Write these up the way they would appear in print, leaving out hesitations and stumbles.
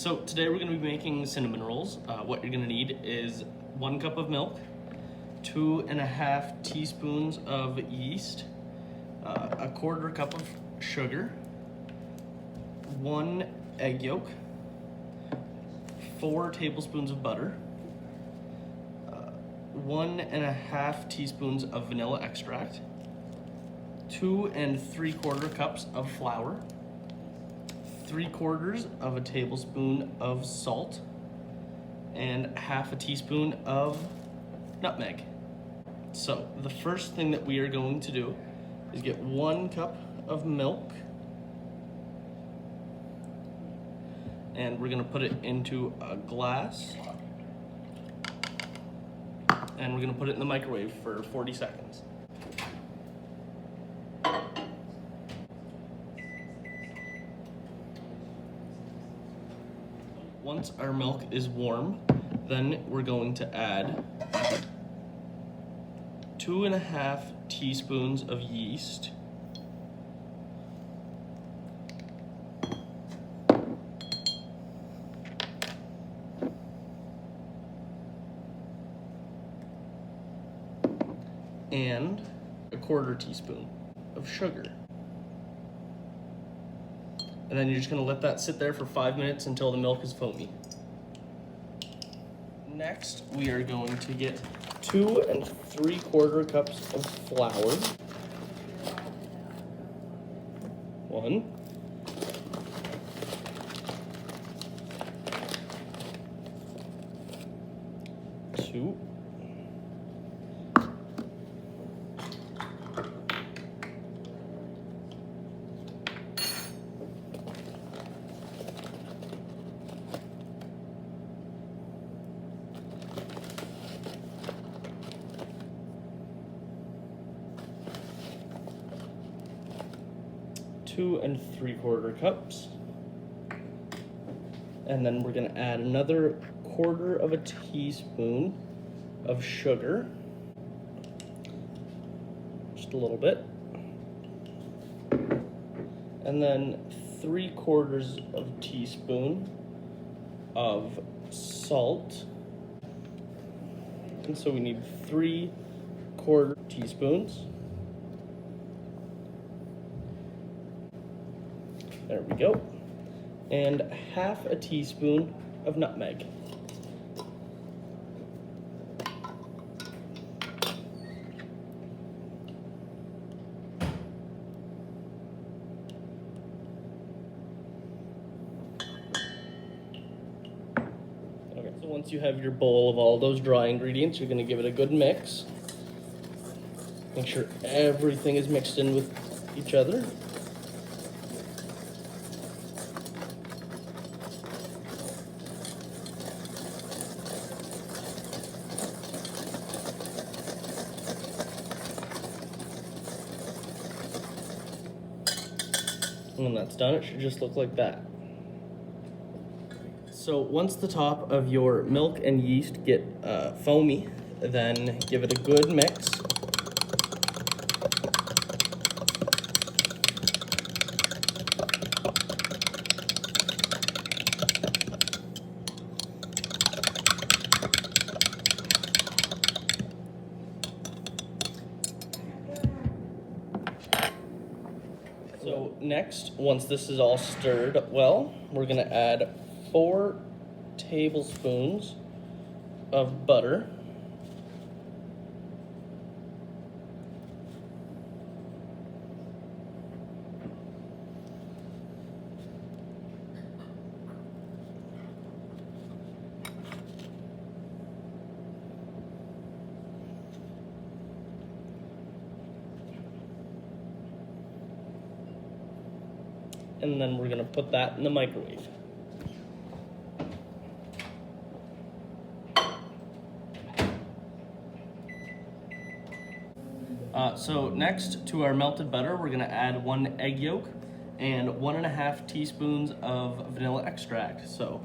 So today we're going to be making cinnamon rolls. What you're going to need is 1 cup of milk, 2.5 teaspoons of yeast, a 1/4 cup of sugar, 1 egg yolk, 4 tablespoons of butter, 1.5 teaspoons of vanilla extract, 2 3/4 cups of flour, 3/4 of a tablespoon of salt, and 1/2 teaspoon of nutmeg. So the first thing that we are going to do is get 1 cup of milk, and we're going to put it into a glass, and we're going to put it in the microwave for 40 seconds. Once our milk is warm, then we're going to add 2.5 teaspoons of yeast, and a 1/4 teaspoon of sugar. And then you're just going to let that sit there for 5 minutes until the milk is foamy. Next, we are going to get 2 3/4 cups of flour. 1. 2. 2 3/4 cups, and then we're going to add another 1/4 of a teaspoon of sugar, just a little bit, and then 3/4 of a teaspoon of salt, and so we need 3/4 teaspoons. There we go. And 1/2 teaspoon of nutmeg. Okay, so once you have your bowl of all those dry ingredients, you're going to give it a good mix. Make sure everything is mixed in with each other. And when that's done, it should just look like that. So once the top of your milk and yeast get foamy, then give it a good mix. So next, once this is all stirred well, we're going to add 4 tablespoons of butter, and then we're going to put that in the microwave. So next to our melted butter, we're going to add 1 egg yolk and 1.5 teaspoons of vanilla extract. So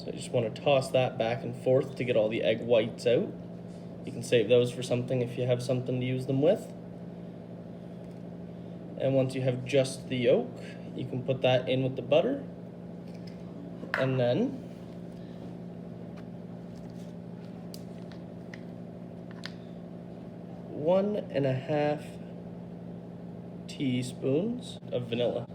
I just want to toss that back and forth to get all the egg whites out. You can save those for something if you have something to use them with. And once you have just the yolk, you can put that in with the butter. And then one and a half teaspoons of vanilla.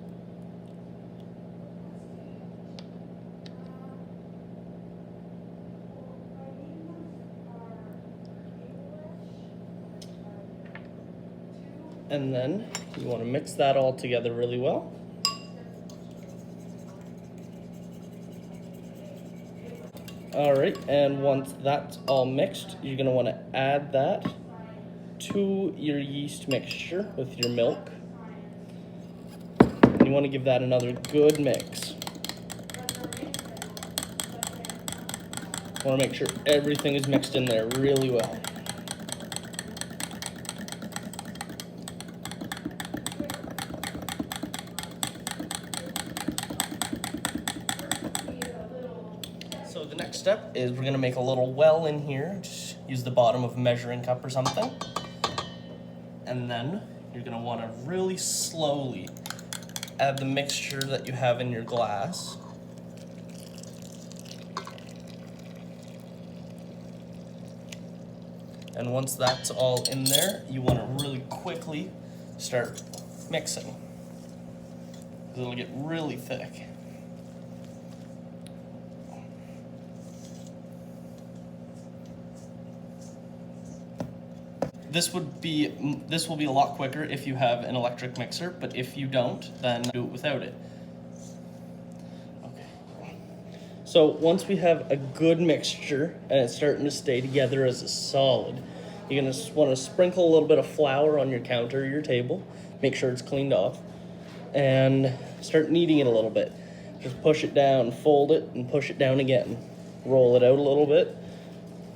And then you want to mix that all together really well. All right, and once that's all mixed, you're gonna want to add that to your yeast mixture with your milk. And you want to give that another good mix. You want to make sure everything is mixed in there really well. So the next step is we're gonna make a little well in here. Just use the bottom of a measuring cup or something. And then you're gonna wanna really slowly add the mixture that you have in your glass. And once that's all in there, you wanna really quickly start mixing, because it'll get really thick. This will be a lot quicker if you have an electric mixer, but if you don't, then do it without it. Okay. So once we have a good mixture and it's starting to stay together as a solid, you're gonna want to sprinkle a little bit of flour on your counter or your table. Make sure it's cleaned off, and start kneading it a little bit. Just push it down, fold it, and push it down again. Roll it out a little bit,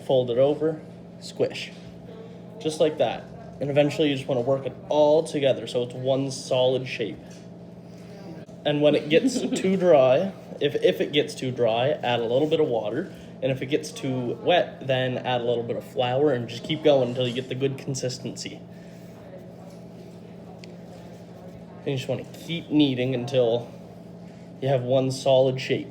fold it over, squish. Just like that. And eventually you just want to work it all together so it's one solid shape. And when it gets too dry, if it gets too dry, add a little bit of water. And if it gets too wet, then add a little bit of flour and just keep going until you get the good consistency. And you just want to keep kneading until you have one solid shape.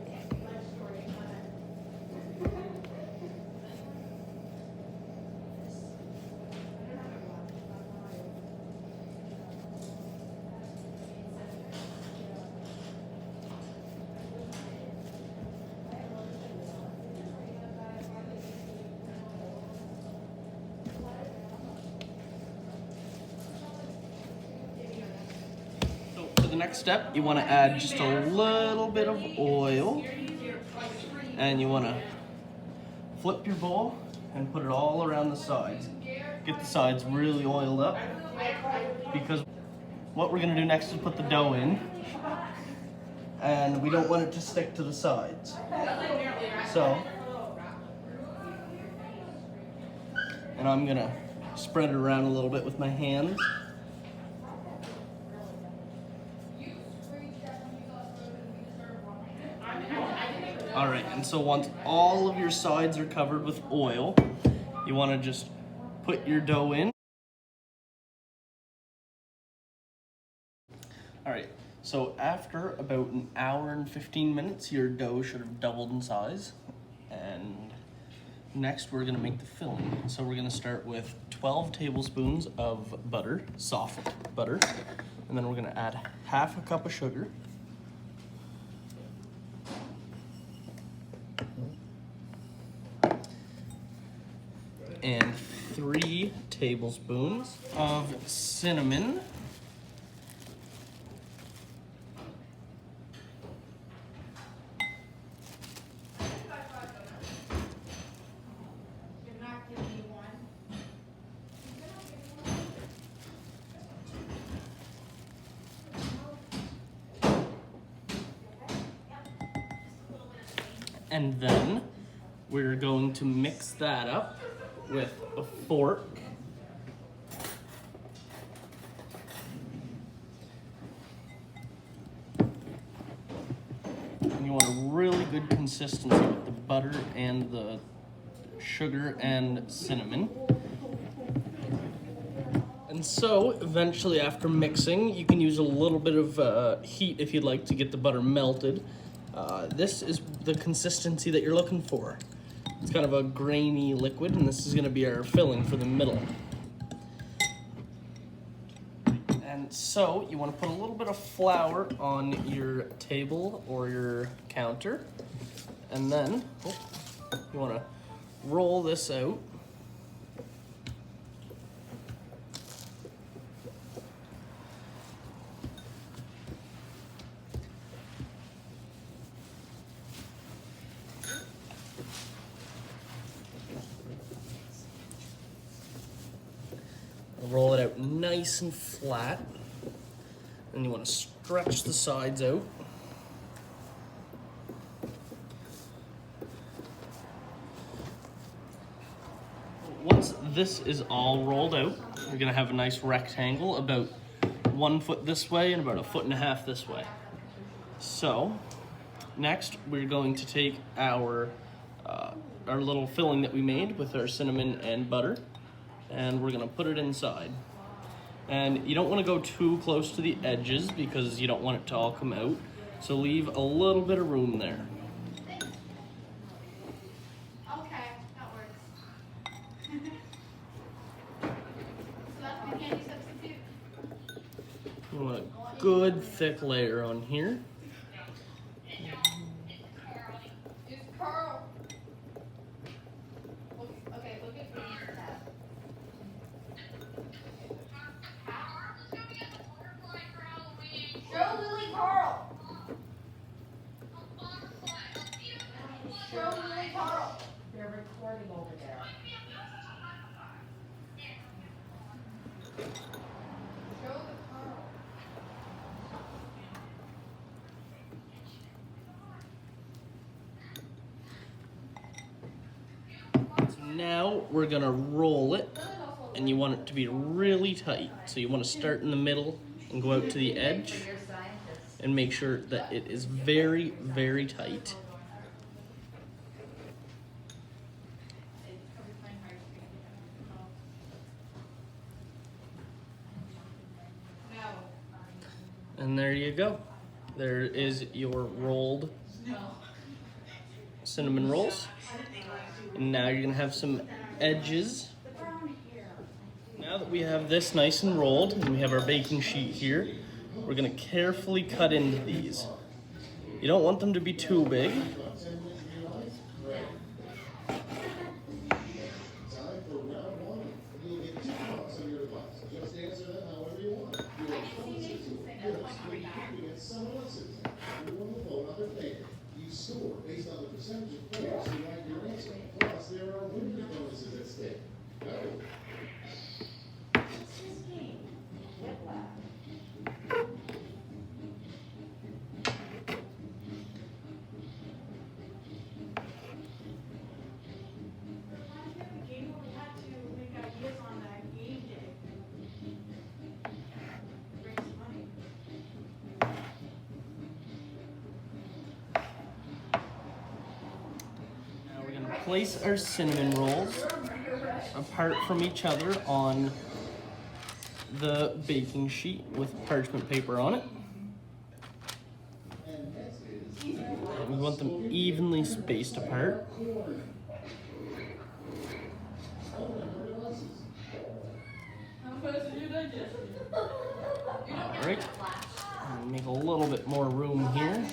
The next step, you want to add just a little bit of oil, and you want to flip your bowl and put it all around the sides. Get the sides really oiled up, because what we're going to do next is put the dough in, and we don't want it to stick to the sides. So, and I'm going to spread it around a little bit with my hands. All right, and so once all of your sides are covered with oil, you want to just put your dough in. All right, so after about an hour and 15 minutes, your dough should have doubled in size. And next we're gonna make the filling. So we're gonna start with 12 tablespoons of butter, soft butter, and then we're gonna add half a cup of sugar. And 3 tablespoons of cinnamon. And then we're going to mix that up with a fork. And you want a really good consistency with the butter and the sugar and cinnamon. And so, eventually after mixing, you can use a little bit of heat if you'd like to get the butter melted. This is the consistency that you're looking for. It's kind of a grainy liquid, and this is gonna be our filling for the middle. And so, you wanna put a little bit of flour on your table or your counter, and then you wanna roll this out. Roll it out nice and flat, and you want to stretch the sides out. Once this is all rolled out, you're going to have a nice rectangle about 1 foot this way and about 1.5 feet this way. So next we're going to take our little filling that we made with our cinnamon and butter, and we're gonna put it inside. And you don't want to go too close to the edges because you don't want it to all come out, so leave a little bit of room there. Okay, that works. So that's my candy substitute. You want a good thick layer on here. It's Carl. Okay, look at me. Show Lily Carl. Show Lily Carl. They're recording over there. Show the Carl. So now we're gonna roll it, and you want it to be really tight. So you want to start in the middle and go out to the edge, and make sure that it is very, very tight. And there you go. There is your rolled cinnamon rolls. And now you're gonna have some edges. Now that we have this nice and rolled, and we have our baking sheet here, we're gonna carefully cut into these. You don't want them to be too big. Based on the percentage of players who like your answer. Plus, there are winning bonuses at stake. Place our cinnamon rolls apart from each other on the baking sheet with parchment paper on it. And we want them evenly spaced apart. Alright, make a little bit more room here.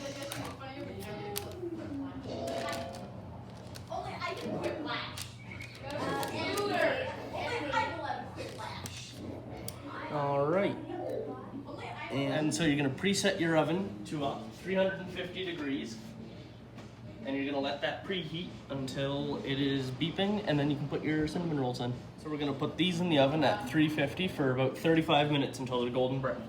Alright, and so you're going to preset your oven to 350 degrees, and you're going to let that preheat until it is beeping, and then you can put your cinnamon rolls in. So we're going to put these in the oven at 350 for about 35 minutes until they're golden brown.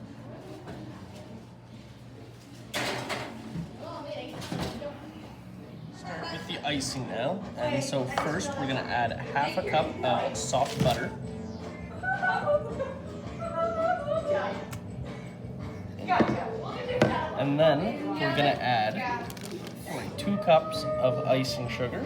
Start with the icing now, and so first we're going to add 1/2 cup of soft butter. And then we're gonna add 2 cups of icing sugar.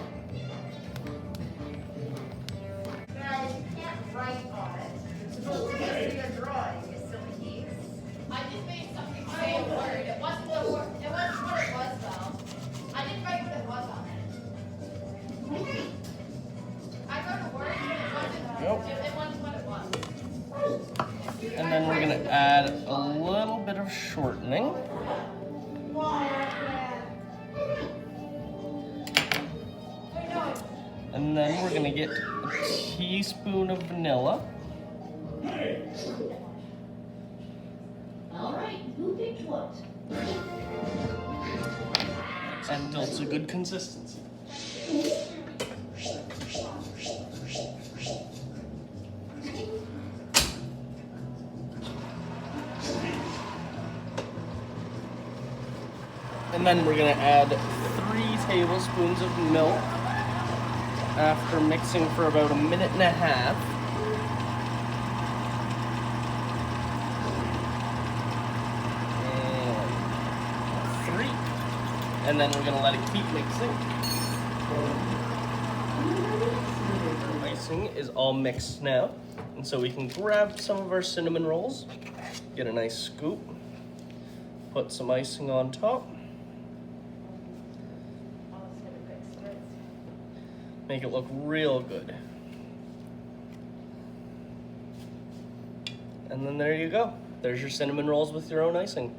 go. It was what it was. And then we're gonna add a little bit of shortening. And then we're gonna get a teaspoon of vanilla. All right, who picked what? Until it's a good consistency. And then we're gonna add 3 tablespoons of milk after mixing for about 1.5 minutes. And 3. And then we're gonna let it keep mixing. Our icing is all mixed now. And so we can grab some of our cinnamon rolls, get a nice scoop, put some icing on top, make it look real good. And then there you go. There's your cinnamon rolls with your own icing.